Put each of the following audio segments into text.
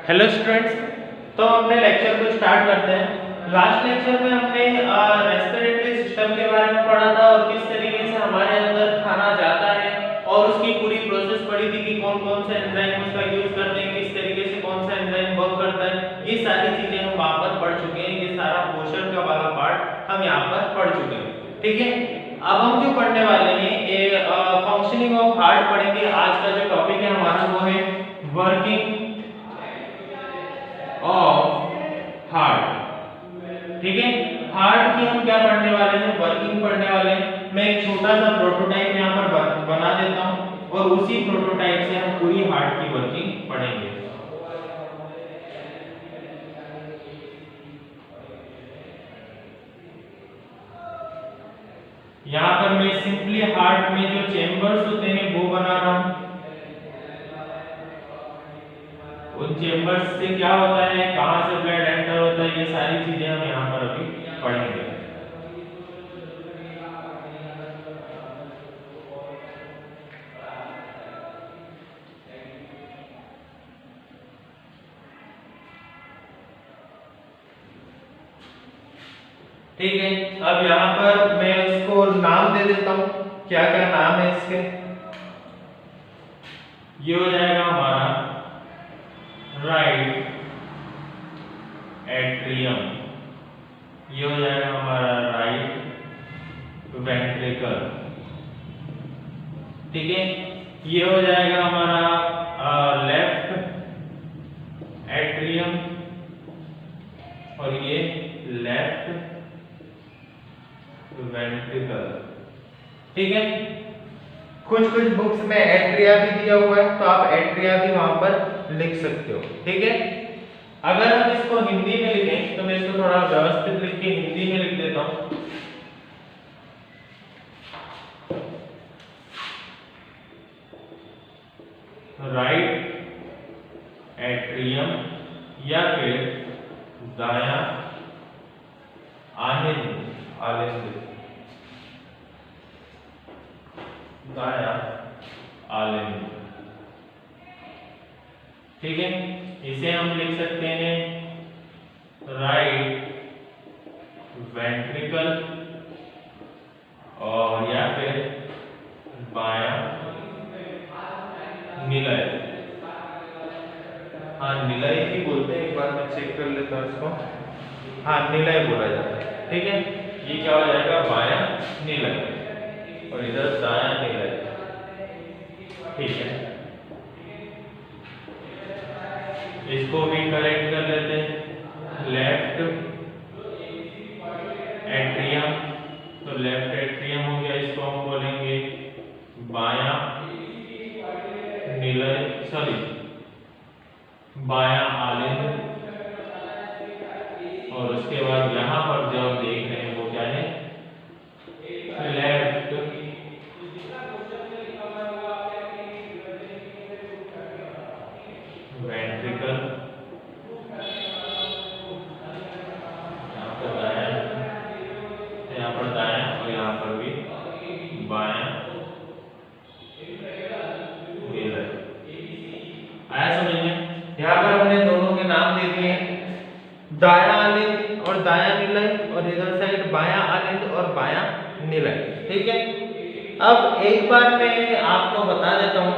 Hello students, तो हम अपने लेक्चर को स्टार्ट करते हैं। लास्ट लेक्चर में हमने रेस्पिरेटरी सिस्टम के बारे में पढ़ा था और किस तरीके से हमारे अंदर खाना जाता है और उसकी पूरी प्रोसेस पढ़ी थी कि कौन कौन से एंजाइम उसका यूज करते हैं, किस तरीके से कौन सा एंजाइम वर्क करता है। ये सारी चीजें हम वहां पर पढ़ चुके हैं। ये सारा पोषण का वाला पार्ट हम यहाँ पर पढ़ चुके हैं। ठीक है, अब हम जो पढ़ने वाले हैं ये फंक्शनिंग ऑफ हार्ट पढ़ेंगे। आज का जो टॉपिक है हमारा वो है वर्किंग ऑफ हार्ट। ठीक है, हार्ट की हम क्या पढ़ने वाले हैं, वर्किंग पढ़ने वाले हैं। मैं एक छोटा सा प्रोटोटाइप यहाँ पर बना देता हूँ और उसी प्रोटोटाइप से हम पूरी हार्ट की वर्किंग पढ़ेंगे। यहाँ पर मैं सिंपली हार्ट में जो चेंबर्स होते हैं वो बना रहा हूँ। उन चेंबर्स से क्या होता है, कहां से ब्लड एंटर होता है, ये सारी चीजें हम यहाँ पर अभी पढ़ेंगे। ठीक है, अब यहाँ पर मैं इसको नाम दे देता हूँ। क्या क्या नाम है इसके, ये हो जाएगा हमारा राइट एट्रियम, ये हो जाएगा हमारा राइट वेंट्रिकल। ठीक है, ये हो जाएगा हमारा लेफ्ट एट्रियम और ये लेफ्ट वेंट्रिकल। ठीक है, कुछ कुछ बुक्स में एट्रिया भी दिया हुआ है तो आप एट्रिया भी वहां पर लिख सकते हो। ठीक है, अगर हम इसको हिंदी में लिखें तो मैं इसको थोड़ा व्यवस्थित लिख के हिंदी में लिख देता हूं। राइट एट्रियम या फिर दायां आलिंद, दायां आलिंद। ठीक है, इसे हम लिख सकते हैं राइट वेंट्रिकल और या फिर बायां निलय। हाँ, निलय ही बोलते हैं, एक बार मैं चेक कर लेता हूँ इसको। हाँ, निलय बोला जाता है। ठीक है, ये क्या हो जाएगा, बायां निलय और इधर दायां निलय। ठीक है, इसको भी करेक्ट कर लेते हैं। लेफ्ट एट्रियम, तो लेफ्ट एट्रियम हो गया, इसको हम बोलेंगे बायां निलय, सॉरी बायां आलिंद। और उसके बाद यहाँ पर जो आप देख रहे हैं वो क्या है, लेफ्ट वेंट्रिकल। यहाँ पर दायां, यहाँ पर दायां और यहाँ पर भी बायां निलय। आया समझ में? यहाँ पर हमने दोनों के नाम दे दिए हैं, दायां आलिंद और दायां निलय, और इधर साइड बायां आलिंद और बायां निलय। ठीक है, अब एक बार मैं आपको बता देता हूँ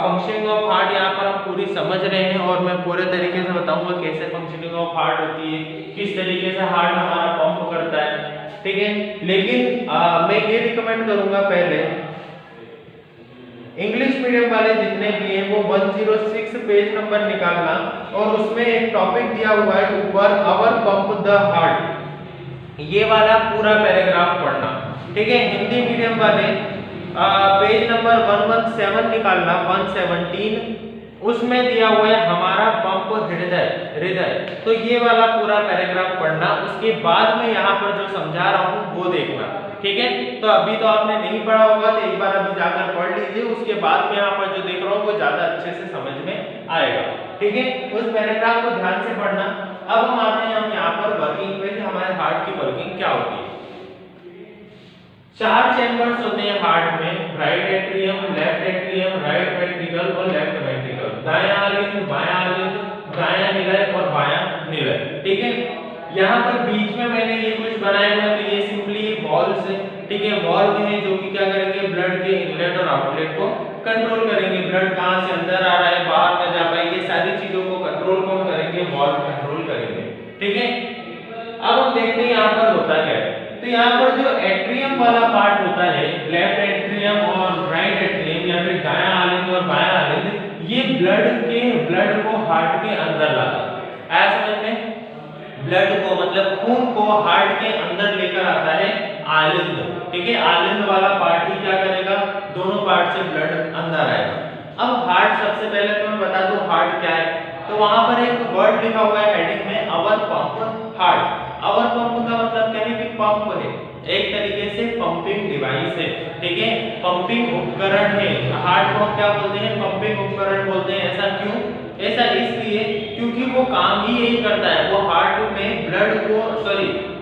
फंक्शनिंग ऑफ हार्ट। यहाँ पर हम पूरी समझ रहे हैं और मैं पूरे तरीके से बताऊंगा कैसे फंक्शनिंग ऑफ हार्ट होती है, किस तरीके से हार्ट हमारा पंप करता है। ठीक है, लेकिन मैं ये रिकमेंड करूंगा, पहले इंग्लिश मीडियम वाले जितने भी हैं वो 106 पेज नंबर निकालना और उसमें एक टॉपिक दिया हुआ है ऊपर, आवर पंप द हार्ट, ये वाला पूरा पैराग्राफ पढ़ना। ठीक है, हिंदी मीडियम वाले पेज नंबर 117 निकालना, 117, उसमें दिया हुआ है हमारा पंप हृदय। तो ये वाला पूरा पैराग्राफ पढ़ना, उसके बाद में यहाँ पर जो समझा रहा हूँ वो देखना। ठीक है, तो अभी तो आपने नहीं पढ़ा होगा तो एक बार अभी जाकर पढ़ लीजिए, उसके बाद में यहाँ पर जो देख रहा हूँ वो ज्यादा अच्छे से समझ में आएगा। ठीक है, उस पैराग्राफ को ध्यान से पढ़ना। अब हम आते हैं हम यहाँ पर वर्किंग पे, हमारे हार्ट की वर्किंग क्या होती है। 4 चैम्बर्स होते हैं हार्ट में, right atrium, left atrium, right ventricle और लेफ्ट वेंट्रिकल। दायां आलिंद, बायां आलिंद, दायां ठीक है। यहाँ पर बीच में मैंने ये कुछ बनाया हुआ है, तो ये सिंपली वॉल्स है, ठीक है। वॉल्व है जो कि क्या करेंगे, ब्लड के इनलेट और आउटलेट को कंट्रोल करेंगे। ब्लड कहाँ से अंदर आ रहा है, बाहर ना जा पाए, ये सारी चीजों को कंट्रोल कौन करेंगे, वॉल्व कंट्रोल करेंगे, ठीक है। अब हम देखते हैं यहाँ पर होता क्या है। तो यहाँ पर जो एट्रियम वाला पार्ट होता है, लेफ्ट एट्रियम और राइट एट्रियम या फिर दायां आलिंद और बायां आलिंद, ये ब्लड को हार्ट के अंदर लाता है। ऐसा समझ में, ब्लड को मतलब खून को हार्ट के अंदर लेकर आता है आलिंद, ठीक है। आलिंद वाला पार्ट ही क्या करेगा, दोनों पार्ट से ब्लड अंदर आएगा। अब हार्ट, सबसे पहले तो मैं बता दूं हार्ट क्या है। तो वहां पर एक वर्ड लिखा हुआ है हेडिंग में, अवर पंप हार्ट। अवर पंप का मतलब क्या है कि पंप है, एक तरीके से पंपिंग डिवाइस है, ठीक है, पंपिंग उपकरण है। हार्ट को क्या बोलते हैं, पंपिंग उपकरण बोलते हैं। ऐसा क्यों, ऐसा इसलिए क्योंकि वो काम ही यही करता है, वो हार्ट में ब्लड को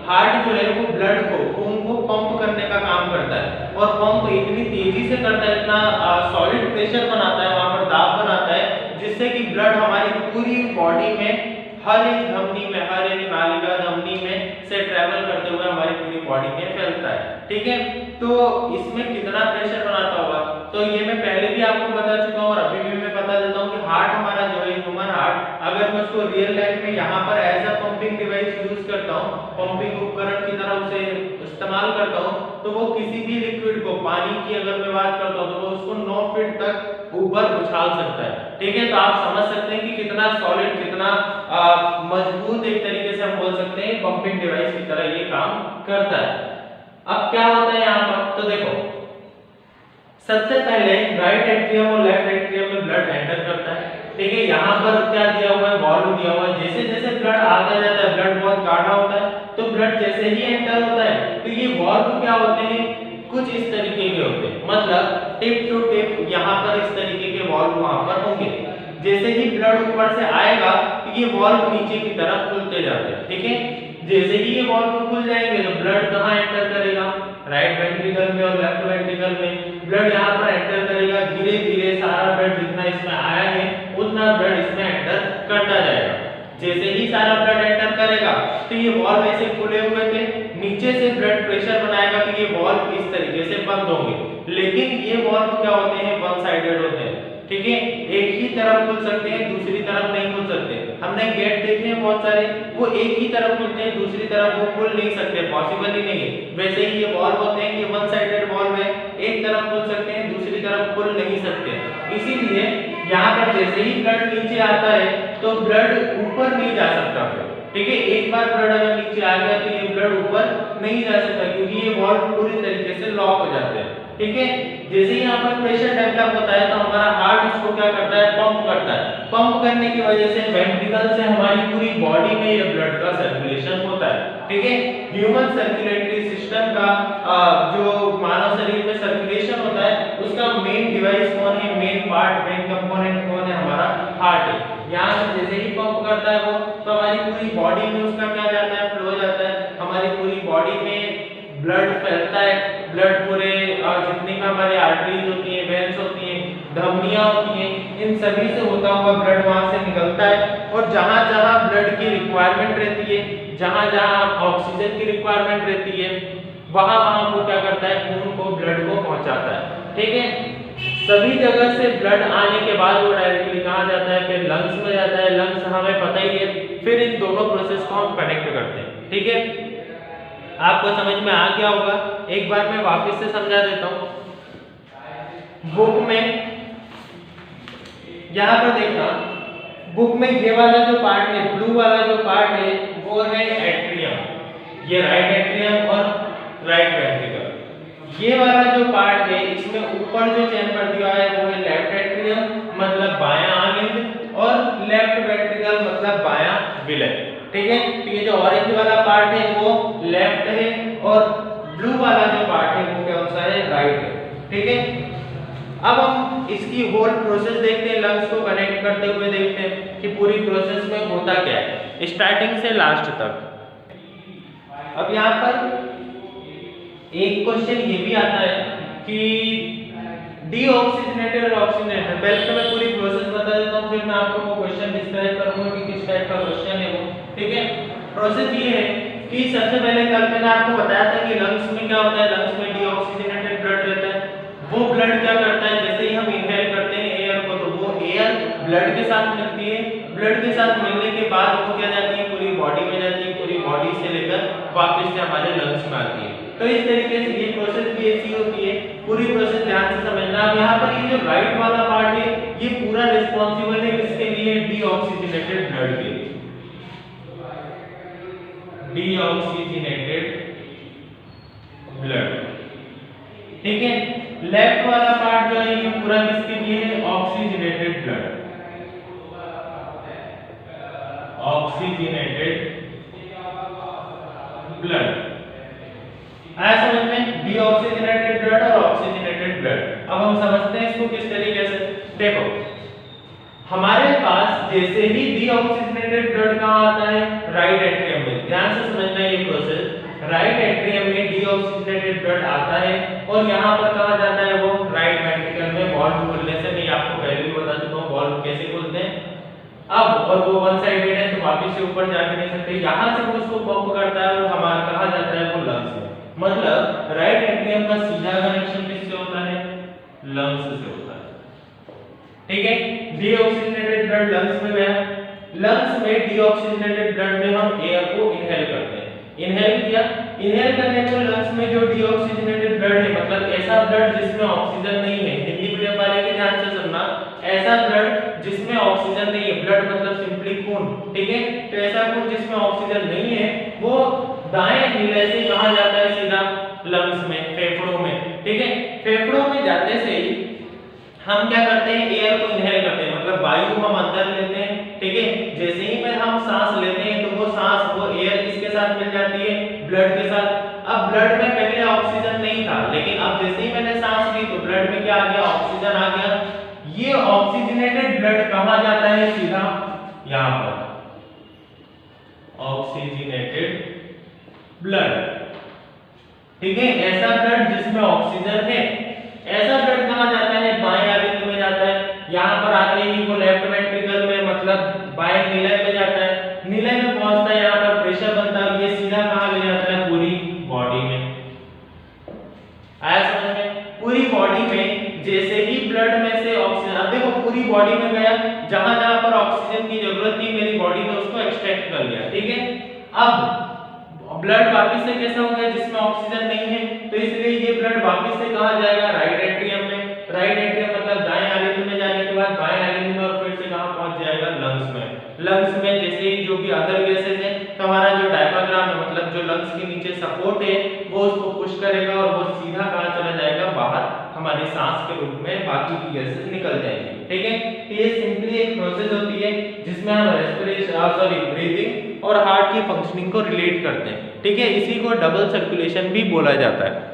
हार्ट जो है वो ब्लड को, खून को पंप करने का काम करता है। और पंप इतनी तेजी से करता है, इतना सॉलिड प्रेशर बनाता है, वहां पर दाब बनाता है, जिससे कि ब्लड हमारी पूरी बॉडी में हर एक धमनी में, हर एक नालिका धमनी में से ट्रेवल करते हुए हमारी पूरी बॉडी में फैलता है, ठीक है। तो इसमें कितना प्रेशर बनाता होगा, तो ये मैं पहले भी आपको बता चुका हूं और अभी भी मैं बता देता हूं कि हार्ट हमारा जो है ह्यूमन हार्ट, अगर मैं उसको रियल लाइफ में यहाँ पर as a pumping device use करता हूँ, पंपिंग उपकरण की तरह उसे इस्तेमाल करता हूँ, तो वो किसी भी लिक्विड को, पानी की अगर मैं बात करता हूँ, तो वो उसको 9 फीट तक ऊपर उछाल सकता है, ठीक है। तो आप समझ सकते हैं कि कितना सॉलिड, कितना मजबूत एक तरीके से हम बोल सकते हैं पंपिंग डिवाइस की तरह ये काम करता है। अब क्या होता है यहाँ पर, तो देखो सबसे पहले राइट एट्रियम और लेफ्ट एट्रियम में ब्लड एंटर करता है, ठीक है। यहाँ पर क्या दिया हुआ है, वॉल्व दिया हुआ है। जैसे जैसे ब्लड आता जाता है, ब्लड बहुत गाढ़ा होता है, तो ब्लड जैसे ही एंटर होता है, तो ये वॉल्व क्या होते हैं, कुछ इस तरीके के होते हैं, मतलब टिप टू टिप यहाँ पर इस तरीके के वॉल्व वहां पर होंगे। जैसे ही ब्लड ऊपर से आएगा, तो ये वॉल्व नीचे की तरफ खुलते जाते हैं, ठीक है। जैसे ही ये वॉल्व खुल जाएंगे, तो ब्लड कहाँ एंटर करेगा, राइट वेंट्रिकल में और लेफ्ट वेंट्रिकल में। ब्लड यहाँ पर एंटर करेगा, धीरे धीरे सारा ब्लड जितना इसमें आया है उतना ब्लड इसमें एंटर करता जाएगा। जैसे ही सारा ब्लड एंटर करेगा, तो ये वॉल्व ऐसे खुले हुए थे, नीचे से ब्लड प्रेशर बनाएगा, तो ये वॉल्व इस तरीके से बंद होंगे। लेकिन ये वॉल्व क्या होते हैं, वन साइडेड होते हैं, ठीक है। एक ही तरफ खुल सकते हैं, दूसरी तरफ नहीं खुल सकते। हमने गेट देखे हैं बहुत सारे, वो एक ही तरफ खुलते हैं, दूसरी तरफ वो खुल नहीं सकते, पॉसिबल ही नहीं है। वैसे ही ये वॉल्व होते हैं, ये वन साइडेड वॉल्व है, एक तरफ खुल सकते हैं, दूसरी तरफ खुल नहीं सकते। इसीलिए यहाँ पर जैसे ही ब्लड नीचे आता है, तो ब्लड ऊपर नहीं जा सकता, ठीक है। एक बार ब्लड अगर नीचे आ गया, तो ये ब्लड ऊपर नहीं जा सकता, क्योंकि ये वॉल्व पूरी तरीके से लॉक हो जाते हैं, ठीक है। जैसे ही यहाँ पर प्रेशर डेवलप होता है, तो हमारा हार्ट उसको क्या करता है, पंप करता है। पंप करने की वजह से वेंट्रिकल से हमारी पूरी बॉडी में ये ब्लड का सर्कुलेशन होता है, ठीक है। ह्यूमन सर्कुलेटरी सिस्टम का जो मानव शरीर में सर्कुलेशन होता है, उसका मेन डिवाइस कौन है, मेन पार्ट, मेन कंपोनेंट कौन है, हमारा हार्ट है। यहाँ से जैसे ही पंप करता है वो, तो हमारी पूरी बॉडी में उसका क्या जाता है, फ्लो जाता है, हमारी पूरी बॉडी में ब्लड फैलता है। ब्लड पूरे जितनी भी हमारी आर्टरीज होती हैं, वेन्स होती हैं, धमनियां होती हैं, इन सभी से होता हुआ ब्लड वहां से निकलता है। और जहां जहां ब्लड की रिक्वायरमेंट रहती है, जहां जहां ऑक्सीजन की रिक्वायरमेंट रहती है, वहां वहां वो क्या करता है, खून को, ब्लड को पहुंचाता है, ठीक है। सभी जगह से ब्लड आने के बाद वो डायरेक्टली कहाँ जाता है, फिर लंग्स में जाता है। लंग्स हमें पता ही है, फिर इन दोनों प्रोसेस को हम कनेक्ट करते हैं, ठीक है। आपको समझ में आ गया होगा, एक बार मैं वापस से समझा देता हूं। बुक में यहां पर देखना, बुक में ये वाला जो पार्ट है, ब्लू वाला जो पार्ट है, वो है एट्रियम, ये राइट एट्रियम और राइट वेंट्रिकल। ये वाला जो पार्ट है, इसमें ऊपर जो चैम्बर दिया है वो है लेफ्ट एट्रियम, मतलब बायां आलिंद, और लेफ्ट वेंट्रिकल मतलब बायां विलेय, ठीक है। तो ये जो ऑरेंज वाला पार्ट है वो लेफ्ट है, और ब्लू वाला जो पार्ट है वो कौन सा है, राइट है, ठीक है। अब हम इसकी होल प्रोसेस देखते हैं, लंग्स को कनेक्ट करते हुए देखते हैं कि पूरी प्रोसेस में होता क्या है, स्टार्टिंग से लास्ट तक। अब यहाँ पर एक क्वेश्चन ये भी आता है कि डीऑक्सीजनेटेड और ऑक्सीजनेटेड, पहले तो मैं पूरी प्रोसेस बता देता हूँ, फिर मैं आपको वो क्वेश्चन डिस्क्राइब करूंगा कि किस टाइप का क्वेश्चन है वो, ठीक है। प्रोसेस ये है कि सबसे पहले कल मैंने आपको बताया था कि लंग्स में क्या होता है, लंग्स में डीऑक्सीजनेटेड ब्लड रहता है। वो ब्लड क्या करता है, जैसे ही हम इनहेल करते हैं एयर को, तो वो एयर ब्लड के साथ मिलती है, ब्लड के साथ मिलने के बाद वो क्या जाती है, पूरी बॉडी में जाती है, पूरी बॉडी से लेकर वापस से हमारे लंग्स में आती है। तो इस तरीके से ये प्रोसेस भी ऐसी होती है, पूरी प्रोसेस ध्यान से समझना। अब यहाँ पर ये जो राइट वाला पार्ट है ये पूरा रिस्पॉन्सिबल है किसके लिए, डीऑक्सीजनेटेड ब्लड के लिए, डीऑक्सीजनेटेड ब्लड, ठीक है। लेफ्ट वाला पार्ट जो है ये पूरा किसके लिए है, ऑक्सीजनेटेड ब्लड, ऑक्सीजनेटेड ब्लड। आया समझ में, डीऑक्सीजनेटेड ब्लड और ऑक्सीजनेटेड ब्लड। अब हम समझते हैं इसको किस तरीके से। देखो हमारे पास जैसे ही डीऑक्सीजनेटेड ब्लड कहां आता है, राइट एट्रियम में। ध्यान से समझना ये प्रोसेस, राइट एट्रियम में डीऑक्सीजनेटेड ब्लड आता है और यहाँ पर कहा जाता है वो राइट वेंट्रिकल में। वॉल्व खुलने से, मैं आपको पहले भी बता चुका हूँ वॉल्व कैसे खुलते हैं। अब और वो वन साइडेड है तो वापस से ऊपर जाके नहीं सकते, यहाँ से वो उसको पंप करता है और हमारा कहा जाता है वो लंग्स में। मतलब राइट एट्रियम का सीधा कनेक्शन किससे होता है, लंग्स से होता है, ठीक है। डीऑक्सीजनेटेड ब्लड लंग्स में गया, लंग्स में डीऑक्सीजनेटेड ब्लड में हम एयर को इनहेल करते हैं। इनहेल किया, इनहेल करने पर लंग्स में जो डीऑक्सीजनेटेड ब्लड है, मतलब ऐसा ब्लड जिसमें ऑक्सीजन नहीं है, हिंदी मीडियम वाले के ध्यान से सुनना, ऐसा ब्लड जिसमें ऑक्सीजन नहीं है, ब्लड मतलब सिंपली खून, ठीक है। तो ऐसा खून जिसमें ऑक्सीजन नहीं है वो दाएं नीले से कहां जाता है, सीधा लंग्स में, फेफड़ों में, ठीक है। फेफड़ों में जाते से ही हम क्या करते हैं, एयर को इनहेल करते हैं, मतलब वायु हम अंदर लेते हैं, ठीक है। जैसे ही में हम सांस लेते हैं तो वो सांस, वो एयर किसके साथ मिल जाती है, ब्लड के साथ। अब ब्लड में पहले ऑक्सीजन नहीं था, लेकिन अब जैसे ही मैंने सांस ली तो ब्लड में क्या आ गया, ऑक्सीजन आ गया। ये ऑक्सीजनेटेड ब्लड कहां जाता है, सीधा यहां पर, ऑक्सीजनेटेड ब्लड, ठीक है। ऐसा ब्लड जिसमें ऑक्सीजन है, ऐसा ब्लड कहां जाता है, बाएं आलिंद में जाता है। यहां पर आते ही वो लेफ्ट वेंट्रिकल में, मतलब बाएं निलय में जाता है, निलय में पहुंचता है, यहां पर प्रेशर बनता है, ये सीधा कहां ले जाता है, पूरी बॉडी में। आया समझ में, पूरी बॉडी में जैसे ही ब्लड में से ऑक्सीजन, अब देखो पूरी बॉडी में गया, जहां जहां पर ऑक्सीजन की जरूरत थी मेरी बॉडी ने उसको एक्सट्रैक्ट कर लिया, ठीक है। अब ब्लड वापस से कैसा हो गया, जिसमें ऑक्सीजन नहीं है, तो इसलिए ये ब्लड वापस से कहां जाएगा, राइट एट्रियम में। राइट एट्रियम मतलब दाएं आलिंद में जाने के बाद बाएं आलिंद में, और फिर से कहां पहुंच जाएगा, लंग्स में। लंग्स में जैसे ही जो भी अदर गैसेस है, तो हमारा जो डायफ्राम है, मतलब जो लंग्स के नीचे सपोर्ट है, वो उसको पुश करेगा और वो सीधा कहां चला जाएगा, बाहर, हमारी सांस के रूप में बाकी की गैसेस निकल जाएंगी, ठीक है। ये सिंपली एक प्रोसेस होती है जिसमें हम रेस्पिरेशन, ब्रीदिंग और हार्ट की फंक्शनिंग को रिलेट करते हैं, ठीक है। इसी को डबल सर्कुलेशन भी बोला जाता है।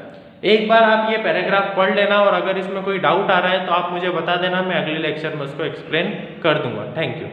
एक बार आप ये पैराग्राफ पढ़ लेना और अगर इसमें कोई डाउट आ रहा है तो आप मुझे बता देना, मैं अगले लेक्चर में उसको एक्सप्लेन कर दूंगा। Thank you.